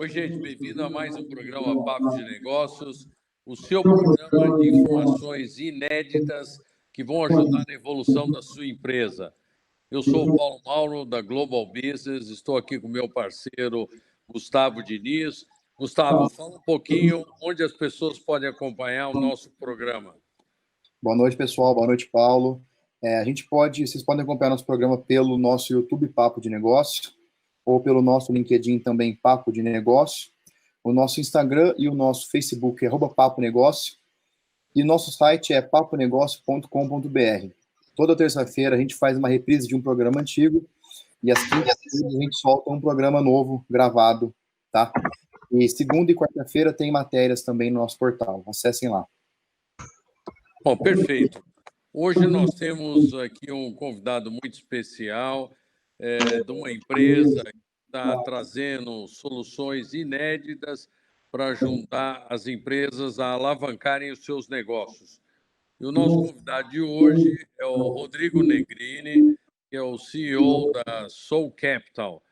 Oi, gente, bem-vindo a mais um programa Papo de Negócios, o seu programa de informações inéditas que vão ajudar na evolução da sua empresa. Eu sou o Paulo Mauro, da Global Business, estou aqui com meu parceiro Gustavo Diniz. Gustavo, fala um pouquinho onde as pessoas podem acompanhar o nosso programa. Boa noite, pessoal. Boa noite, Paulo. Vocês podem acompanhar nosso programa pelo nosso YouTube Papo de Negócio, ou pelo nosso LinkedIn também Papo de Negócio, o nosso Instagram e o nosso Facebook é @Papo Negócio, e o nosso site é paponegócio.com.br. Toda terça-feira a gente faz uma reprise de um programa antigo, e às quintas-feiras a gente solta um programa novo, gravado, tá? E segunda e quarta-feira tem matérias também no nosso portal. Acessem lá. Bom, perfeito. Hoje nós temos aqui um convidado muito especial, de uma empresa que está trazendo soluções inéditas para ajudar as empresas a alavancarem os seus negócios. E o nosso convidado de hoje é o Rodrigo Negrini, que é o CEO da Soul Capital.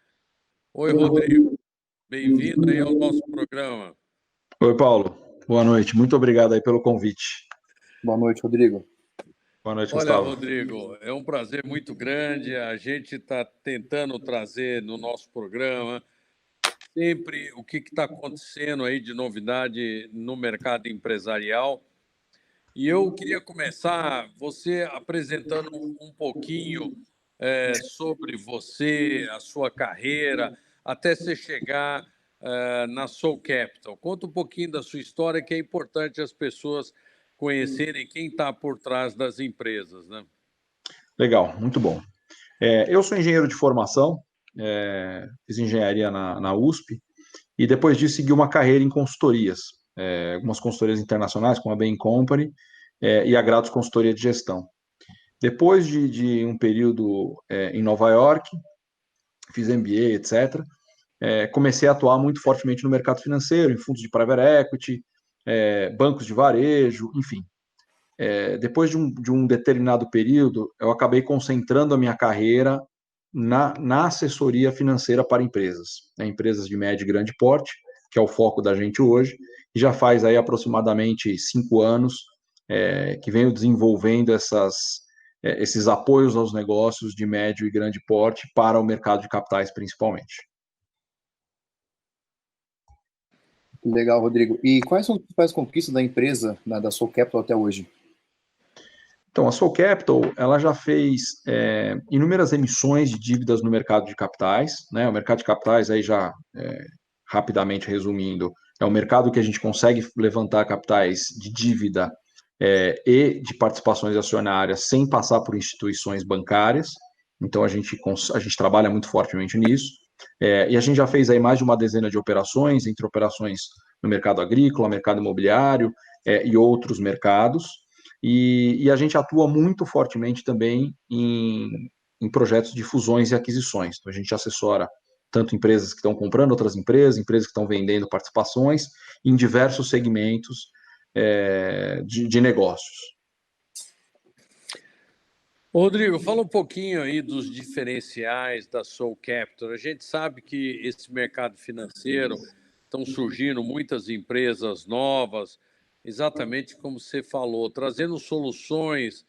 Oi, Rodrigo. Bem-vindo aí ao nosso programa. Oi, Paulo. Boa noite. Muito obrigado aí pelo convite. Boa noite, Rodrigo. Boa noite, Olha, Gustavo. Rodrigo, é um prazer muito grande. A gente está tentando trazer no nosso programa sempre o que está acontecendo aí de novidade no mercado empresarial. E eu queria começar você apresentando um pouquinho sobre você, a sua carreira, até você chegar na Soul Capital. Conta um pouquinho da sua história, que é importante as pessoas conhecerem quem está por trás das empresas, né? Legal, muito bom. Eu sou engenheiro de formação, fiz engenharia na USP, e depois disso segui uma carreira em consultorias, algumas consultorias internacionais, como a Bain Company, e a Grados Consultoria de Gestão. Depois de um período em Nova York, fiz MBA, etc., comecei a atuar muito fortemente no mercado financeiro, em fundos de private equity, bancos de varejo, enfim. Depois de um determinado período, eu acabei concentrando a minha carreira na assessoria financeira para empresas, empresas de médio e grande porte, que é o foco da gente hoje, e já faz aí aproximadamente 5 anos que venho desenvolvendo esses apoios aos negócios de médio e grande porte para o mercado de capitais, principalmente. Legal, Rodrigo. E quais são as principais conquistas da empresa, da Soul Capital até hoje? Então, a Soul Capital, ela já fez inúmeras emissões de dívidas no mercado de capitais, né? O mercado de capitais, aí já rapidamente resumindo, é um mercado que a gente consegue levantar capitais de dívida e de participações acionárias sem passar por instituições bancárias. Então, a gente trabalha muito fortemente nisso. E a gente já fez aí mais de uma dezena de operações, entre operações no mercado agrícola, mercado imobiliário e outros mercados. E a gente atua muito fortemente também em projetos de fusões e aquisições. Então, a gente assessora tanto empresas que estão comprando outras empresas que estão vendendo participações em diversos segmentos de negócios. Rodrigo, fala um pouquinho aí dos diferenciais da Soul Capital. A gente sabe que esse mercado financeiro estão surgindo muitas empresas novas, exatamente como você falou, trazendo soluções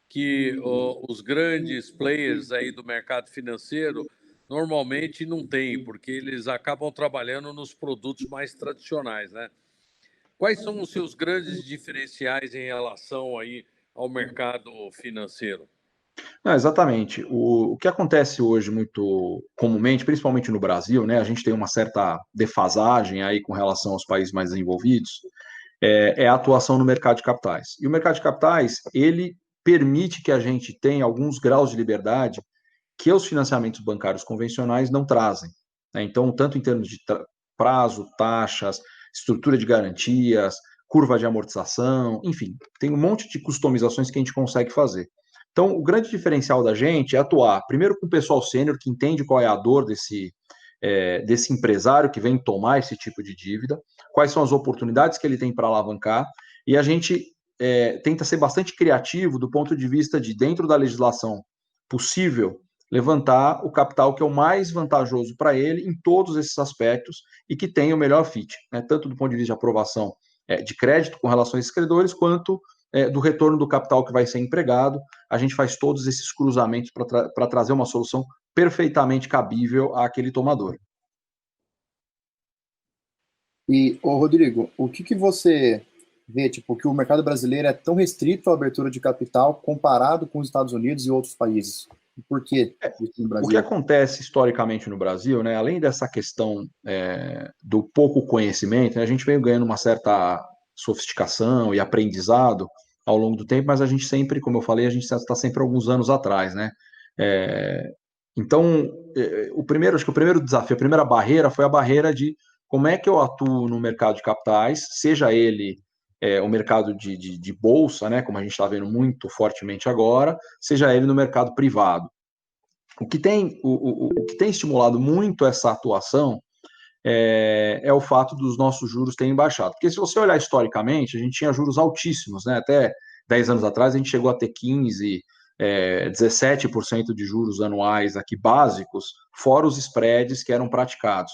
que os grandes players aí do mercado financeiro normalmente não têm, porque eles acabam trabalhando nos produtos mais tradicionais, né? Quais são os seus grandes diferenciais em relação aí ao mercado financeiro? Não, exatamente. O que acontece hoje muito comumente, principalmente no Brasil, né, a gente tem uma certa defasagem aí com relação aos países mais desenvolvidos, é a atuação no mercado de capitais. E o mercado de capitais, ele permite que a gente tenha alguns graus de liberdade que os financiamentos bancários convencionais não trazem, né? Então, tanto em termos de prazo, taxas, estrutura de garantias, curva de amortização, enfim, tem um monte de customizações que a gente consegue fazer. Então, o grande diferencial da gente é atuar, primeiro, com o pessoal sênior, que entende qual é a dor desse empresário que vem tomar esse tipo de dívida, quais são as oportunidades que ele tem para alavancar, e a gente tenta ser bastante criativo do ponto de vista de, dentro da legislação possível, levantar o capital que é o mais vantajoso para ele em todos esses aspectos e que tem o melhor fit, né? Tanto do ponto de vista de aprovação de crédito com relação a esses credores, quanto do retorno do capital que vai ser empregado. A gente faz todos esses cruzamentos para trazer uma solução perfeitamente cabível àquele tomador. E, ô Rodrigo, o que você vê, tipo, que o mercado brasileiro é tão restrito à abertura de capital comparado com os Estados Unidos e outros países? Por que isso no Brasil? O que acontece historicamente no Brasil, né, além dessa questão do pouco conhecimento, né, a gente veio ganhando uma certa sofisticação e aprendizado ao longo do tempo, mas a gente sempre, como eu falei, a gente está sempre alguns anos atrás, né? Então, acho que o primeiro desafio, a primeira barreira foi a barreira de como é que eu atuo no mercado de capitais, seja ele o mercado de bolsa, né, como a gente está vendo muito fortemente agora, seja ele no mercado privado. O que tem estimulado muito essa atuação é o fato dos nossos juros terem baixado. Porque se você olhar historicamente, a gente tinha juros altíssimos, né? Até 10 anos atrás a gente chegou a ter 15%, 17% de juros anuais aqui básicos, fora os spreads que eram praticados.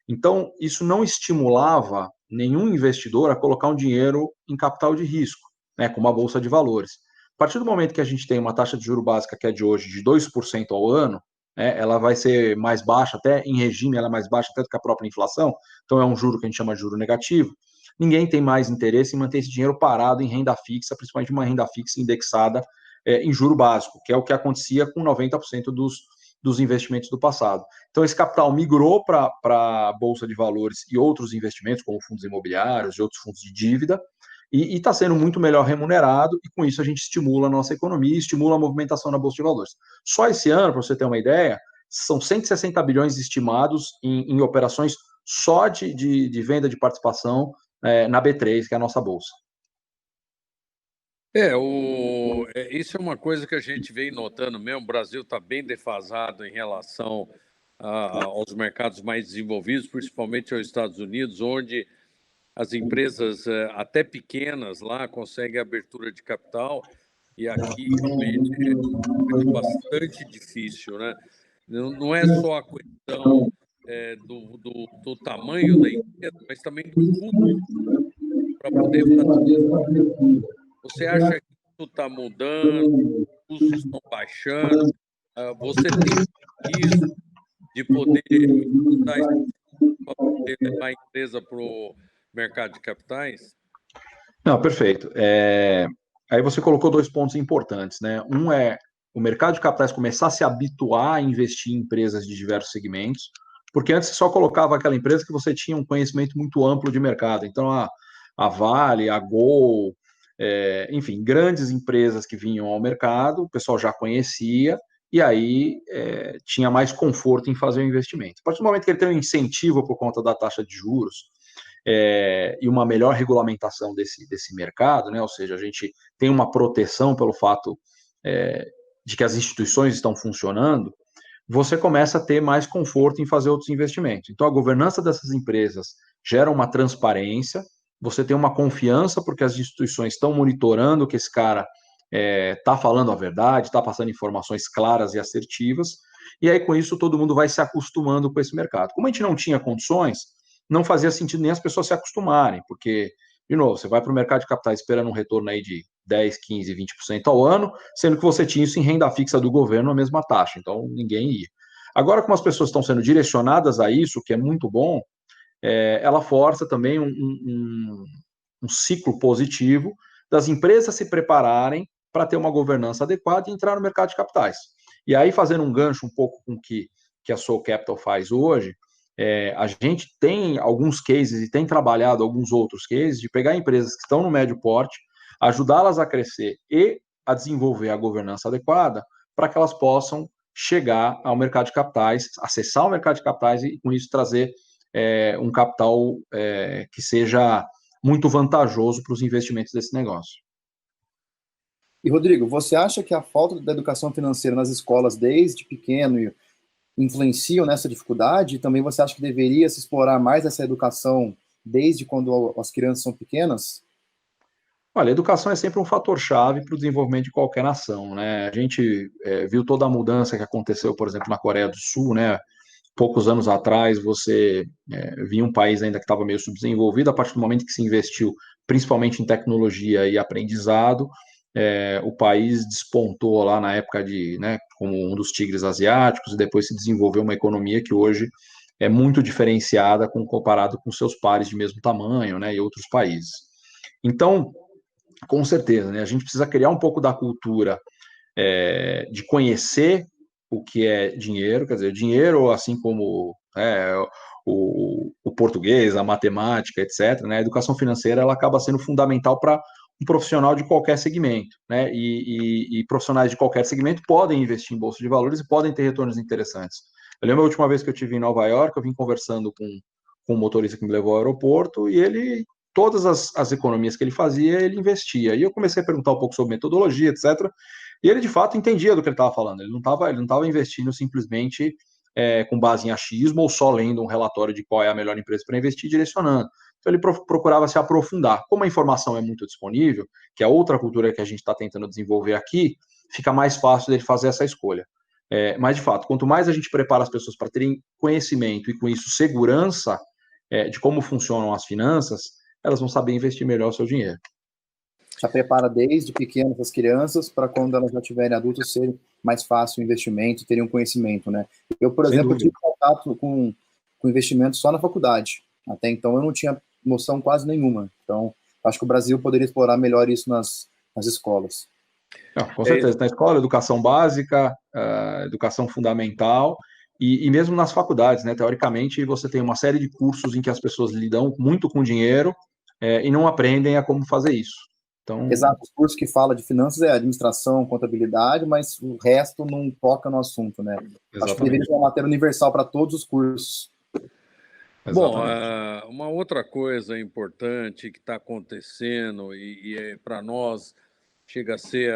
Então, isso não estimulava nenhum investidor a colocar um dinheiro em capital de risco, né, como a Bolsa de Valores. A partir do momento que a gente tem uma taxa de juros básica que é de hoje de 2% ao ano, ela vai ser mais baixa, até em regime ela é mais baixa até do que a própria inflação, então é um juro que a gente chama de juro negativo. Ninguém tem mais interesse em manter esse dinheiro parado em renda fixa, principalmente uma renda fixa indexada em juro básico, que é o que acontecia com 90% dos investimentos do passado. Então, esse capital migrou para a Bolsa de Valores e outros investimentos, como fundos imobiliários e outros fundos de dívida, e está sendo muito melhor remunerado, e com isso a gente estimula a nossa economia e estimula a movimentação na Bolsa de Valores. Só esse ano, para você ter uma ideia, são 160 bilhões estimados em operações só de venda de participação na B3, que é a nossa bolsa. Isso é uma coisa que a gente vem notando mesmo. O Brasil está bem defasado em relação aos mercados mais desenvolvidos, principalmente aos Estados Unidos, onde as empresas, até pequenas, lá conseguem abertura de capital, e aqui realmente é bastante difícil, né? Não é só a questão do tamanho da empresa, mas também do custo para poder fazer. Você acha que isso está mudando, os custos estão baixando? Você tem isso de poder usar isso para poder levar a empresa para o mercado de capitais? Não, perfeito. Aí você colocou dois pontos importantes, né? Um é o mercado de capitais começar a se habituar a investir em empresas de diversos segmentos, porque antes você só colocava aquela empresa que você tinha um conhecimento muito amplo de mercado. Então, a Vale, a Gol, enfim, grandes empresas que vinham ao mercado, o pessoal já conhecia, e aí tinha mais conforto em fazer o investimento. A partir do momento que ele tem um incentivo por conta da taxa de juros, e uma melhor regulamentação desse mercado, né? Ou seja, a gente tem uma proteção pelo fato de que as instituições estão funcionando, você começa a ter mais conforto em fazer outros investimentos. Então, a governança dessas empresas gera uma transparência, você tem uma confiança porque as instituições estão monitorando que esse cara está falando a verdade, está passando informações claras e assertivas, e aí com isso todo mundo vai se acostumando com esse mercado. Como a gente não tinha condições, não fazia sentido nem as pessoas se acostumarem, porque, de novo, você vai para o mercado de capitais esperando um retorno aí de 10, 15, 20% ao ano, sendo que você tinha isso em renda fixa do governo a mesma taxa, então ninguém ia. Agora, como as pessoas estão sendo direcionadas a isso, que é muito bom, ela força também um ciclo positivo das empresas se prepararem para ter uma governança adequada e entrar no mercado de capitais. E aí, fazendo um gancho um pouco com o que a Soul Capital faz hoje, a gente tem alguns cases e tem trabalhado alguns outros cases de pegar empresas que estão no médio porte, ajudá-las a crescer e a desenvolver a governança adequada para que elas possam chegar ao mercado de capitais, acessar o mercado de capitais e, com isso, trazer um capital que seja muito vantajoso para os investimentos desse negócio. E, Rodrigo, você acha que a falta da educação financeira nas escolas desde pequeno influenciam nessa dificuldade? E também você acha que deveria se explorar mais essa educação desde quando as crianças são pequenas? Olha, a educação é sempre um fator-chave para o desenvolvimento de qualquer nação, né? A gente viu toda a mudança que aconteceu, por exemplo, na Coreia do Sul, né? Poucos anos atrás, você via um país ainda que estava meio subdesenvolvido, a partir do momento que se investiu, principalmente em tecnologia e aprendizado, o país despontou lá na época de, né, como um dos tigres asiáticos, e depois se desenvolveu uma economia que hoje é muito diferenciada comparado com seus pares de mesmo tamanho, né, e outros países. Então, com certeza, né, a gente precisa criar um pouco da cultura de conhecer o que é dinheiro, quer dizer, dinheiro, assim como o português, a matemática, etc., né, a educação financeira ela acaba sendo fundamental para um profissional de qualquer segmento, né, e profissionais de qualquer segmento podem investir em bolsa de valores e podem ter retornos interessantes. Eu lembro a última vez que eu estive em Nova York, eu vim conversando com um motorista que me levou ao aeroporto e ele todas as economias que ele fazia, ele investia. E eu comecei a perguntar um pouco sobre metodologia, etc., e ele, de fato, entendia do que ele estava falando. Ele não estava investindo simplesmente com base em achismo ou só lendo um relatório de qual é a melhor empresa para investir, direcionando. Então, ele procurava se aprofundar. Como a informação é muito disponível, que é outra cultura que a gente está tentando desenvolver aqui, fica mais fácil dele fazer essa escolha. Mas, de fato, quanto mais a gente prepara as pessoas para terem conhecimento e, com isso, segurança de como funcionam as finanças, elas vão saber investir melhor o seu dinheiro. Já prepara desde pequenas as crianças para quando elas já tiverem adultos ser mais fácil o investimento, terem um conhecimento, né? Eu, por exemplo, tive contato com investimento só na faculdade. Até então eu não tinha noção quase nenhuma. Então, acho que o Brasil poderia explorar melhor isso nas escolas. Não, com certeza, na escola, educação básica, educação fundamental, e mesmo nas faculdades, né? Teoricamente, você tem uma série de cursos em que as pessoas lidam muito com dinheiro e não aprendem a como fazer isso. Então... Exato, os cursos que fala de finanças é administração, contabilidade, mas o resto não toca no assunto, né? Exatamente. Acho que deveria ser uma matéria universal para todos os cursos. Bom, uma outra coisa importante que está acontecendo e para nós chega a ser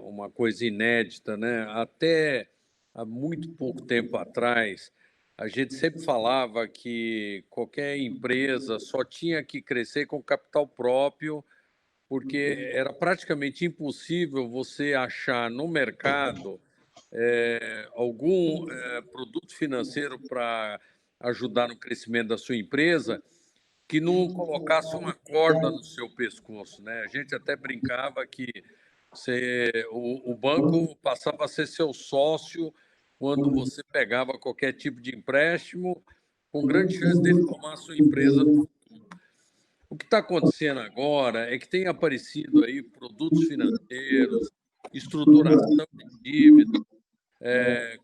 uma coisa inédita, né? Até há muito pouco tempo atrás, a gente sempre falava que qualquer empresa só tinha que crescer com capital próprio, porque era praticamente impossível você achar no mercado algum produto financeiro para ajudar no crescimento da sua empresa que não colocasse uma corda no seu pescoço, né? A gente até brincava que o banco passava a ser seu sócio quando você pegava qualquer tipo de empréstimo, com grande chance dele tomar a sua empresa no futuro. O que está acontecendo agora é que tem aparecido aí produtos financeiros, estruturação de dívida,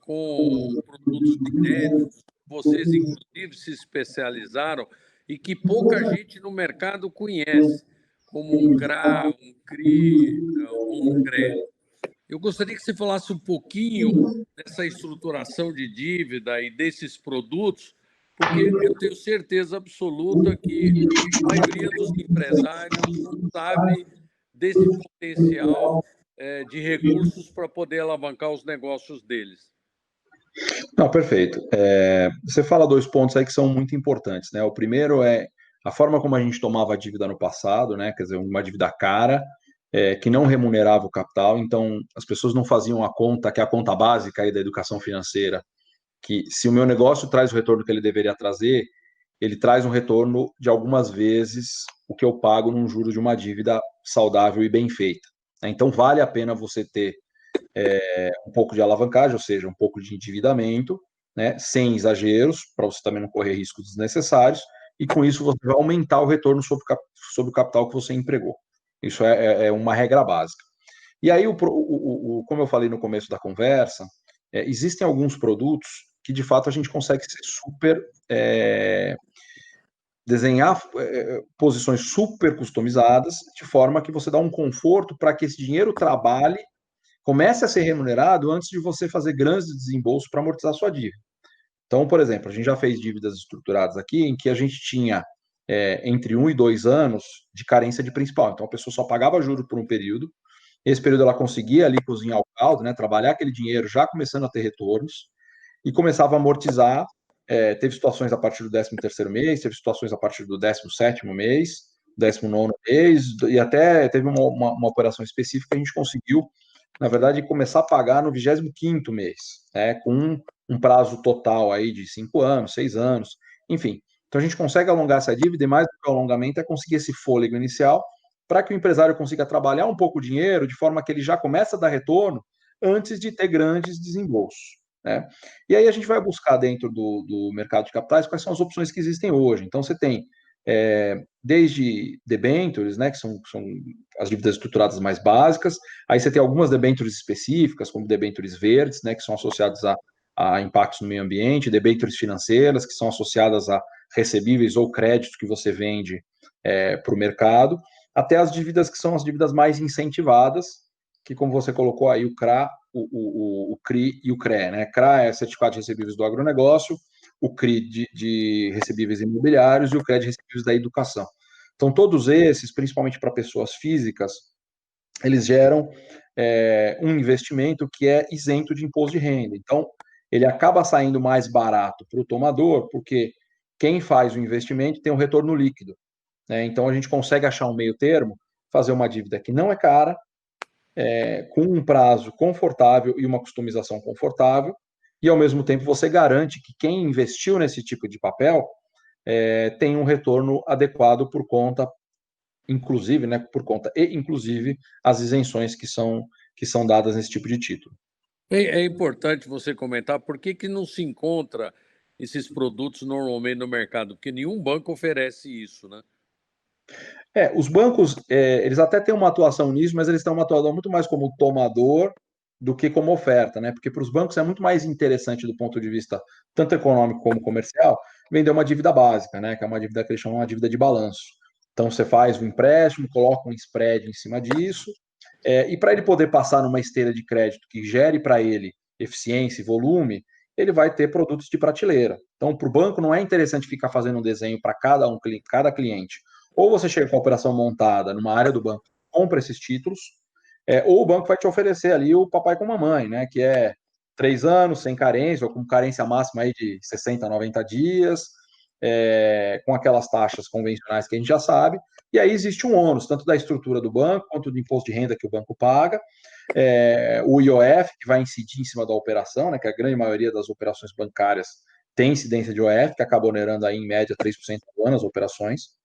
com produtos de crédito. Vocês, inclusive, se especializaram e que pouca gente no mercado conhece, como um CRA, um CRI, um CRE. Eu gostaria que você falasse um pouquinho dessa estruturação de dívida e desses produtos, porque eu tenho certeza absoluta que a maioria dos empresários não sabe desse potencial de recursos para poder alavancar os negócios deles. Não, perfeito. Você fala dois pontos aí que são muito importantes, né? O primeiro é a forma como a gente tomava a dívida no passado, né? Quer dizer, uma dívida cara, que não remunerava o capital, então as pessoas não faziam a conta, que é a conta básica aí da educação financeira, que se o meu negócio traz o retorno que ele deveria trazer, ele traz um retorno de algumas vezes o que eu pago num juro de uma dívida saudável e bem feita. Então vale a pena você ter um pouco de alavancagem, ou seja, um pouco de endividamento, né, sem exageros, para você também não correr riscos desnecessários, e com isso você vai aumentar o retorno sobre o capital que você empregou. Isso é uma regra básica. E aí, como eu falei no começo da conversa, existem alguns produtos que, de fato, a gente consegue ser super... desenhar posições super customizadas, de forma que você dá um conforto para que esse dinheiro trabalhe, comece a ser remunerado antes de você fazer grandes desembolsos para amortizar sua dívida. Então, por exemplo, a gente já fez dívidas estruturadas aqui em que a gente tinha entre 1 e 2 anos de carência de principal. Então, a pessoa só pagava juros por um período. Esse período ela conseguia ali cozinhar o caldo, né, trabalhar aquele dinheiro já começando a ter retornos e começava a amortizar. Teve situações a partir do 13º mês, teve situações a partir do 17º mês, 19º mês, e até teve uma operação específica que a gente conseguiu, na verdade, começar a pagar no 25º mês, né, com um prazo total aí de 5 anos, 6 anos, enfim. Então a gente consegue alongar essa dívida, e mais do que o alongamento é conseguir esse fôlego inicial para que o empresário consiga trabalhar um pouco o dinheiro de forma que ele já começa a dar retorno antes de ter grandes desembolsos, né? E aí a gente vai buscar dentro do mercado de capitais quais são as opções que existem hoje. Então você tem desde debêntures, né, que são as dívidas estruturadas mais básicas, aí você tem algumas debêntures específicas, como debêntures verdes, né, que são associadas a impactos no meio ambiente, debêntures financeiras, que são associadas a recebíveis ou créditos que você vende para o mercado, até as dívidas que são as dívidas mais incentivadas, que, como você colocou aí, o CRA, o CRI e o CRE, né? CRA é certificado de recebíveis do agronegócio, o CRI de recebíveis imobiliários e o CRE de recebíveis da educação. Então, todos esses, principalmente para pessoas físicas, eles geram um investimento que é isento de imposto de renda. Então, ele acaba saindo mais barato para o tomador, porque quem faz o investimento tem um retorno líquido, né? Então, a gente consegue achar um meio termo, fazer uma dívida que não é cara, com um prazo confortável e uma customização confortável, e ao mesmo tempo você garante que quem investiu nesse tipo de papel tem um retorno adequado por conta, inclusive, né, inclusive as isenções que são dadas nesse tipo de título. É importante você comentar por que não se encontra esses produtos normalmente no mercado, porque nenhum banco oferece isso, né? Os bancos, eles até têm uma atuação nisso, mas eles têm uma atuação muito mais como tomador do que como oferta, né? Porque para os bancos é muito mais interessante do ponto de vista tanto econômico como comercial vender uma dívida básica, né? Que é uma dívida que eles chamam uma dívida de balanço. Então você faz um empréstimo, coloca um spread em cima disso, e para ele poder passar numa esteira de crédito que gere para ele eficiência e volume, ele vai ter produtos de prateleira. Então, para o banco não é interessante ficar fazendo um desenho para cada cliente. Ou você chega com a operação montada numa área do banco, compra esses títulos, ou o banco vai te oferecer ali o papai com mamãe, né? Que é 3 anos sem carência, ou com carência máxima aí de 60, 90 dias, com aquelas taxas convencionais que a gente já sabe. E aí existe um ônus, tanto da estrutura do banco, quanto do imposto de renda que o banco paga, o IOF, que vai incidir em cima da operação, né? Que a grande maioria das operações bancárias tem incidência de IOF, que acaba onerando aí em média 3% ao ano as operações.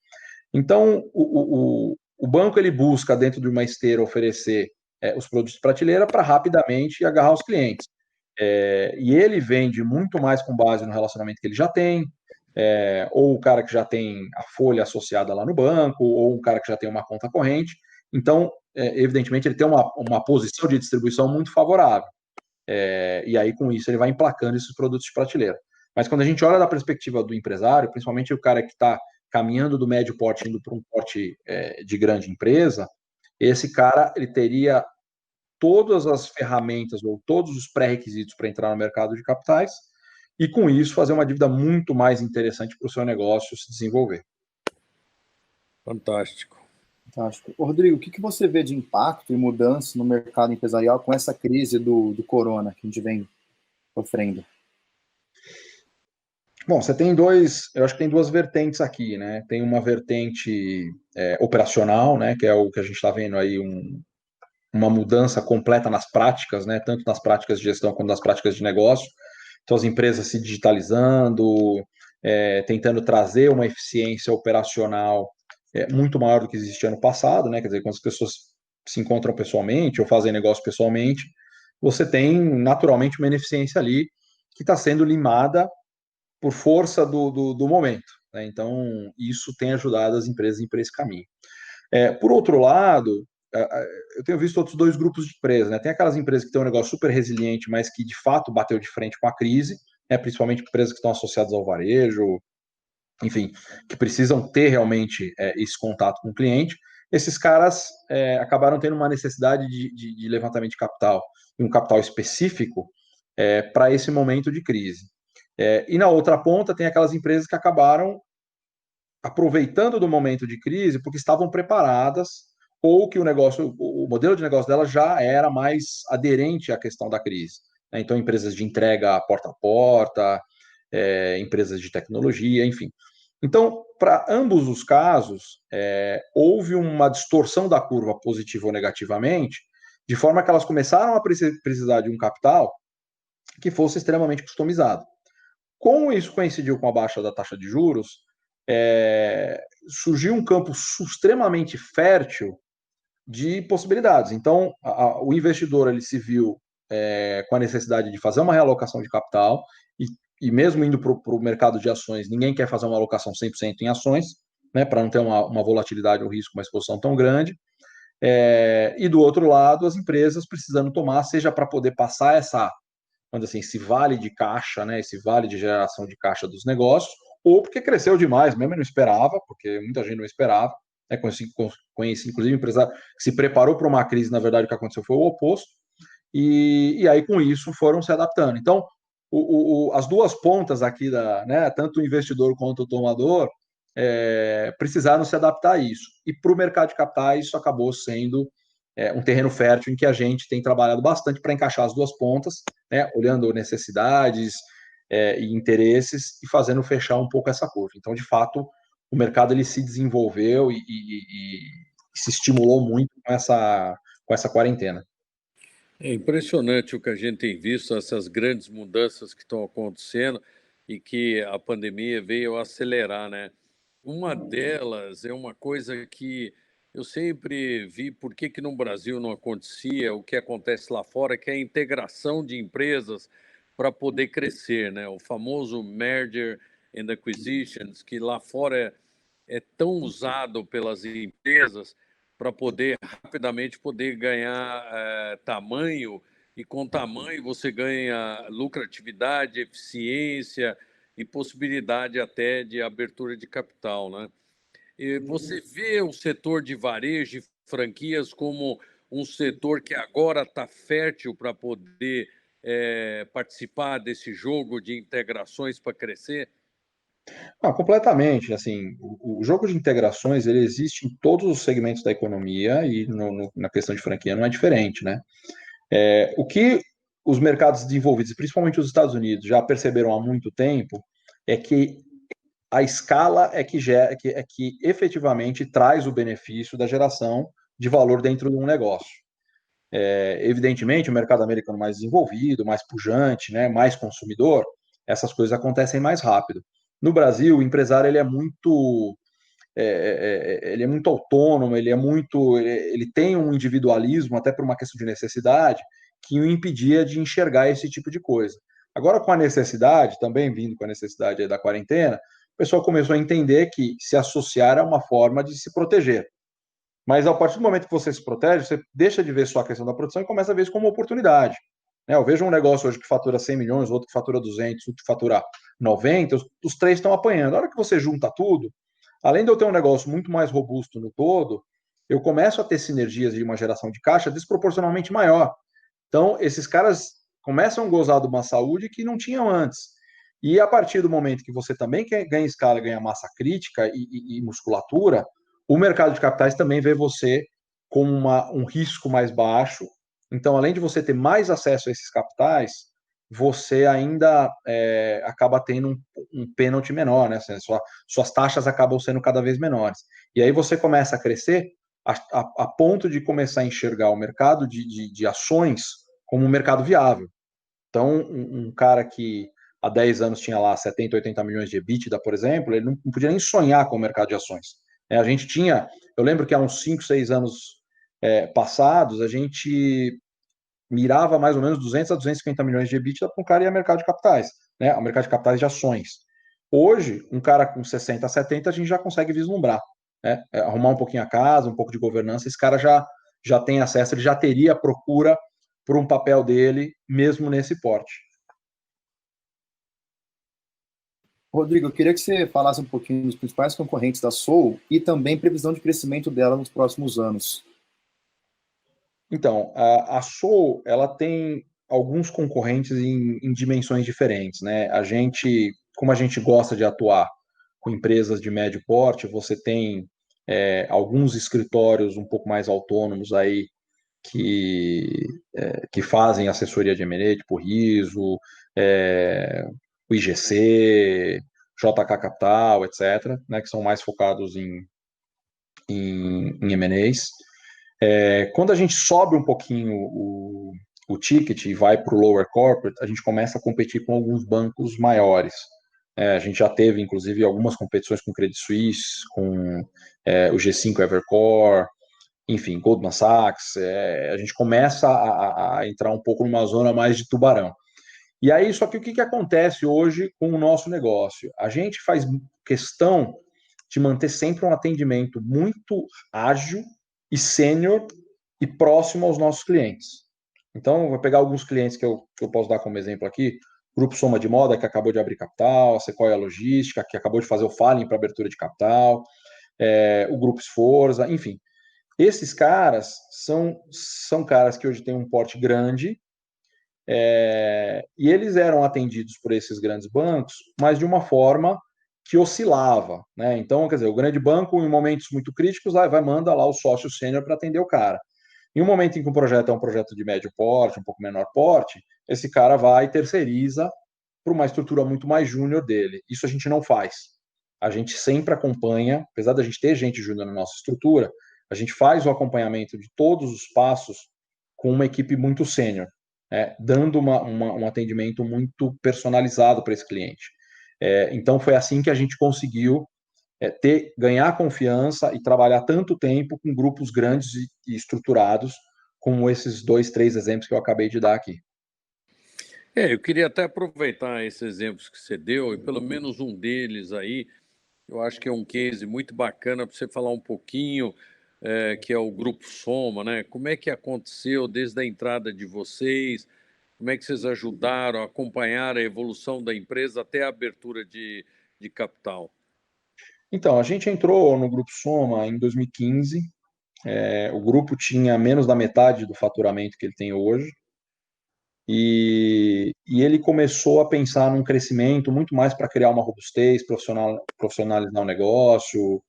Então, o banco ele busca, dentro de uma esteira, oferecer os produtos de prateleira para rapidamente agarrar os clientes. E ele vende muito mais com base no relacionamento que ele já tem, ou o cara que já tem a folha associada lá no banco, ou um cara que já tem uma conta corrente. Então, evidentemente, ele tem uma posição de distribuição muito favorável. E aí, com isso, ele vai emplacando esses produtos de prateleira. Mas quando a gente olha da perspectiva do empresário, principalmente o cara que está caminhando do médio porte indo para um porte de grande empresa, esse cara ele teria todas as ferramentas ou todos os pré-requisitos para entrar no mercado de capitais e, com isso, fazer uma dívida muito mais interessante para o seu negócio se desenvolver. Fantástico. Fantástico. Ô, Rodrigo, o que você vê de impacto e mudança no mercado empresarial com essa crise do corona que a gente vem sofrendo? Bom, eu acho que tem duas vertentes aqui, né? Tem uma vertente operacional, né? Que é o que a gente está vendo aí, uma mudança completa nas práticas, né? Tanto nas práticas de gestão quanto nas práticas de negócio. Então, as empresas se digitalizando, tentando trazer uma eficiência operacional muito maior do que existia no passado, né? Quer dizer, quando as pessoas se encontram pessoalmente ou fazem negócio pessoalmente, você tem naturalmente uma ineficiência ali que está sendo limada por força do momento, né? Então, isso tem ajudado as empresas a ir para esse caminho. Por outro lado, eu tenho visto outros dois grupos de empresas, né? Tem aquelas empresas que têm um negócio super resiliente, mas que de fato bateu de frente com a crise, né? Principalmente empresas que estão associadas ao varejo, enfim, que precisam ter realmente esse contato com o cliente. Esses caras acabaram tendo uma necessidade de levantamento de capital, um capital específico para esse momento de crise. E na outra ponta tem aquelas empresas que acabaram aproveitando do momento de crise porque estavam preparadas ou que o modelo de negócio dela já era mais aderente à questão da crise, né? Então, empresas de entrega porta a porta, empresas de tecnologia, enfim. Então, para ambos os casos, houve uma distorção da curva positiva ou negativamente, de forma que elas começaram a precisar de um capital que fosse extremamente customizado. Como isso coincidiu com a baixa da taxa de juros, surgiu um campo extremamente fértil de possibilidades. Então, o investidor ele se viu com a necessidade de fazer uma realocação de capital, e mesmo indo para o mercado de ações, ninguém quer fazer uma alocação 100% em ações, né, para não ter uma volatilidade, um risco, uma exposição tão grande. E do outro lado, as empresas precisando tomar, seja para poder passar vamos dizer assim, esse vale de caixa, né, esse vale de geração de caixa dos negócios, ou porque cresceu demais, mesmo não esperava, porque muita gente não esperava. Conheci inclusive, empresário que se preparou para uma crise, na verdade, o que aconteceu foi o oposto, e aí, com isso, foram se adaptando. Então, as duas pontas aqui, né, tanto o investidor quanto o tomador, precisaram se adaptar a isso. E para o mercado de capitais, isso acabou sendo um terreno fértil em que a gente tem trabalhado bastante para encaixar as duas pontas, né, olhando necessidades e interesses e fazendo fechar um pouco essa curva. Então, de fato, o mercado ele se desenvolveu e se estimulou muito com essa quarentena. É impressionante o que a gente tem visto, essas grandes mudanças que estão acontecendo e que a pandemia veio acelerar, né? Uma delas é uma coisa que eu sempre vi por que no Brasil não acontecia, o que acontece lá fora, que é a integração de empresas para poder crescer, né? O famoso merger and acquisitions, que lá fora é tão usado pelas empresas para poder rapidamente poder ganhar tamanho, e com tamanho você ganha lucratividade, eficiência e possibilidade até de abertura de capital, né? E você vê o setor de varejo e franquias como um setor que agora está fértil para poder participar desse jogo de integrações para crescer? Completamente. Assim, o jogo de integrações ele existe em todos os segmentos da economia e na questão de franquia não é diferente, né? O que os mercados desenvolvidos, principalmente os Estados Unidos, já perceberam há muito tempo é que a escala é que efetivamente traz o benefício da geração de valor dentro de um negócio. Evidentemente, o mercado americano mais desenvolvido, mais pujante, né, mais consumidor, essas coisas acontecem mais rápido. No Brasil, o empresário ele é muito autônomo, ele tem um individualismo, até por uma questão de necessidade, que o impedia de enxergar esse tipo de coisa. Agora, com a necessidade, também vindo com a necessidade da quarentena, o pessoal começou a entender que se associar é uma forma de se proteger. Mas a partir do momento que você se protege, você deixa de ver só a questão da produção e começa a ver isso como oportunidade. Eu vejo um negócio hoje que fatura 100 milhões, outro que fatura 200, outro que fatura 90, os três estão apanhando. A hora que você junta tudo, além de eu ter um negócio muito mais robusto no todo, eu começo a ter sinergias de uma geração de caixa desproporcionalmente maior. Então, esses caras começam a gozar de uma saúde que não tinham antes. E a partir do momento que você também ganha escala, ganha massa crítica e musculatura, o mercado de capitais também vê você como um risco mais baixo. Então, além de você ter mais acesso a esses capitais, você ainda acaba tendo um pênalti menor, né? Suas taxas acabam sendo cada vez menores. E aí você começa a crescer a ponto de começar a enxergar o mercado de ações como um mercado viável. Então, um cara que há 10 anos tinha lá 70, 80 milhões de EBITDA, por exemplo, ele não podia nem sonhar com o mercado de ações. A gente tinha, eu lembro que há uns 5, 6 anos passados, a gente mirava mais ou menos 200 a 250 milhões de EBITDA para um cara ir ao mercado de capitais, né? Ao mercado de capitais de ações. Hoje, um cara com 60 a 70, a gente já consegue vislumbrar, né? Arrumar um pouquinho a casa, um pouco de governança, esse cara já tem acesso, ele já teria procura por um papel dele, mesmo nesse porte. Rodrigo, eu queria que você falasse um pouquinho dos principais concorrentes da Soul e também previsão de crescimento dela nos próximos anos. Então, a Soul, ela tem alguns concorrentes em dimensões diferentes, né? Como a gente gosta de atuar com empresas de médio porte, você tem alguns escritórios um pouco mais autônomos aí que fazem assessoria de M&A, tipo Riso, o IGC, JK Capital, etc., né, que são mais focados em M&As. Quando a gente sobe um pouquinho o ticket e vai para o lower corporate, a gente começa a competir com alguns bancos maiores. A gente já teve, inclusive, algumas competições com Credit Suisse, com o G5 Evercore, enfim, Goldman Sachs. A gente começa a entrar um pouco numa zona mais de tubarão. E aí, só que o que acontece hoje com o nosso negócio? A gente faz questão de manter sempre um atendimento muito ágil e sênior e próximo aos nossos clientes. Então, vou pegar alguns clientes que eu posso dar como exemplo aqui. Grupo Soma de Moda, que acabou de abrir capital, a Sequoia Logística, que acabou de fazer o filing para abertura de capital, o Grupo Sforza, enfim. Esses caras são caras que hoje têm um porte grande, e eles eram atendidos por esses grandes bancos, mas de uma forma que oscilava, né? Então, quer dizer, o grande banco, em momentos muito críticos, vai manda lá o sócio sênior para atender o cara. Em um momento em que um projeto é um projeto de médio porte, um pouco menor porte, esse cara vai e terceiriza para uma estrutura muito mais júnior dele. Isso a gente não faz. A gente sempre acompanha, apesar da gente ter gente júnior na nossa estrutura, a gente faz o acompanhamento de todos os passos com uma equipe muito sênior, dando um atendimento muito personalizado para esse cliente. Então, foi assim que a gente conseguiu ganhar confiança e trabalhar tanto tempo com grupos grandes e estruturados, como esses 2, 3 exemplos que eu acabei de dar aqui. Eu queria até aproveitar esses exemplos que você deu, e pelo menos um deles aí, eu acho que é um case muito bacana para você falar um pouquinho, que é o Grupo Soma, né? Como é que aconteceu desde a entrada de vocês? Como é que vocês ajudaram a acompanhar a evolução da empresa até a abertura de capital? Então, a gente entrou no Grupo Soma em 2015. O grupo tinha menos da metade do faturamento que ele tem hoje. E ele começou a pensar num crescimento muito mais para criar uma robustez, profissionalizar o negócio.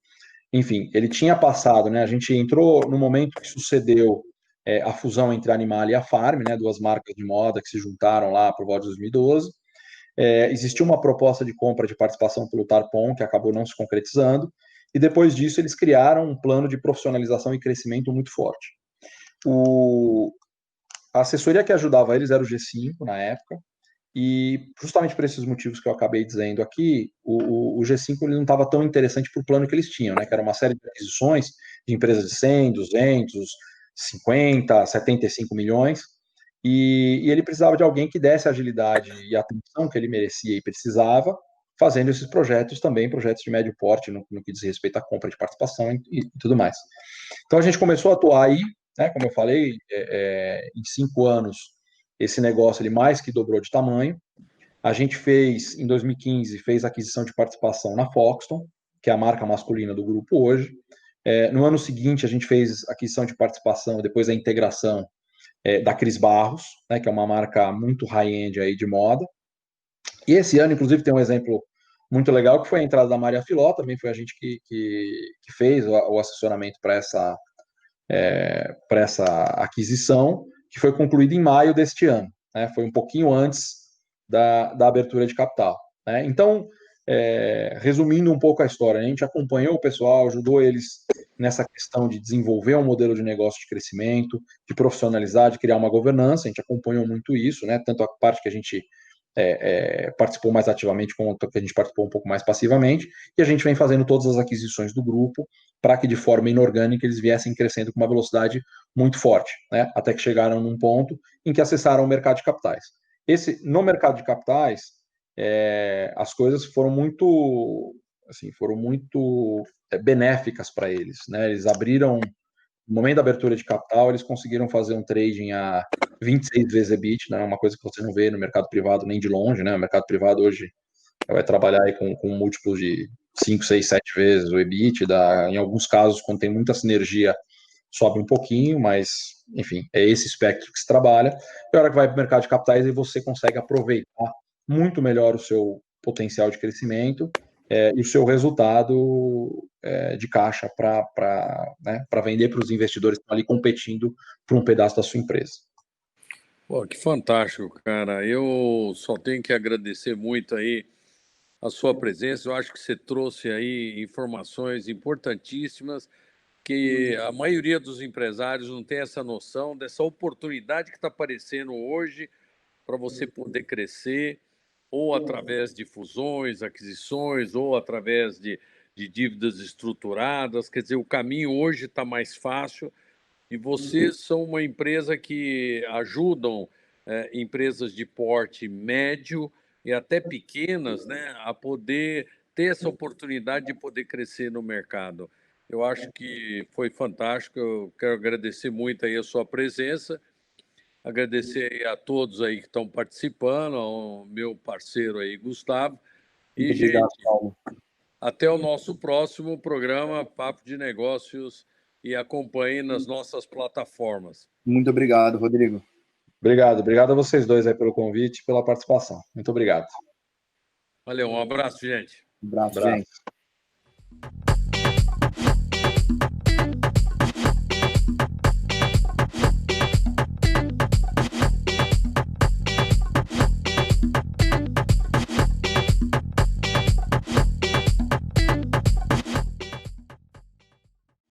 Enfim, ele tinha passado, né? A gente entrou no momento que sucedeu a fusão entre a Animale e a Farm, né? Duas marcas de moda que se juntaram lá por volta de 2012. Existiu uma proposta de compra de participação pelo Tarpon, que acabou não se concretizando, e depois disso eles criaram um plano de profissionalização e crescimento muito forte. A assessoria que ajudava eles era o G5 na época, e justamente por esses motivos que eu acabei dizendo aqui, o G5 ele não estava tão interessante para o plano que eles tinham, né, que era uma série de aquisições de empresas de 100, 200, 50, 75 milhões, e ele precisava de alguém que desse a agilidade e a atenção que ele merecia e precisava, fazendo esses projetos também, projetos de médio porte, no que diz respeito à compra de participação e tudo mais. Então a gente começou a atuar aí, né, como eu falei, em 5 anos, esse negócio ele mais que dobrou de tamanho. A gente fez, em 2015, fez aquisição de participação na Foxton, que é a marca masculina do grupo hoje. No ano seguinte, a gente fez aquisição de participação, depois a integração da Cris Barros, né, que é uma marca muito high-end aí de moda. E esse ano, inclusive, tem um exemplo muito legal, que foi a entrada da Maria Filó, também foi a gente que fez o assessoramento para essa aquisição, que foi concluída em maio deste ano, né? Foi um pouquinho antes da abertura de capital, né? Então, resumindo um pouco a história, a gente acompanhou o pessoal, ajudou eles nessa questão de desenvolver um modelo de negócio de crescimento, de profissionalizar, de criar uma governança, a gente acompanhou muito isso, né? Tanto a parte que a gente participou mais ativamente, quanto que a gente participou um pouco mais passivamente, e a gente vem fazendo todas as aquisições do grupo para que de forma inorgânica eles viessem crescendo com uma velocidade muito forte, né? Até que chegaram num ponto em que acessaram o mercado de capitais. No mercado de capitais, as coisas foram muito benéficas para eles, né? Eles abriram, no momento da abertura de capital, eles conseguiram fazer um trading a 26 vezes EBITDA, né? Uma coisa que você não vê no mercado privado nem de longe, né? O mercado privado hoje vai trabalhar aí com múltiplos de 5, 6, 7 vezes o EBITDA. Em alguns casos, quando tem muita sinergia, sobe um pouquinho, mas, enfim, é esse espectro que se trabalha. E a hora que vai para o mercado de capitais, aí você consegue aproveitar muito melhor o seu potencial de crescimento e o seu resultado de caixa para vender para os investidores que estão ali competindo por um pedaço da sua empresa. Pô, que fantástico, cara. Eu só tenho que agradecer muito aí a sua presença. Eu acho que você trouxe aí informações importantíssimas que a maioria dos empresários não tem essa noção dessa oportunidade que está aparecendo hoje para você poder crescer, ou através de fusões, aquisições, ou através de dívidas estruturadas. Quer dizer, o caminho hoje está mais fácil e vocês são uma empresa que ajudam empresas de porte médio e até pequenas, né, a poder ter essa oportunidade de poder crescer no mercado. Eu acho que foi fantástico. Eu quero agradecer muito aí a sua presença, agradecer aí a todos aí que estão participando, ao meu parceiro aí, Gustavo. E, Muito obrigado, gente, Paulo. até o nosso próximo programa Papo de Negócios e acompanhe nas nossas plataformas. Muito obrigado, Rodrigo. Obrigado a vocês dois aí pelo convite e pela participação. Muito obrigado. Valeu, um abraço, gente. Um abraço, gente.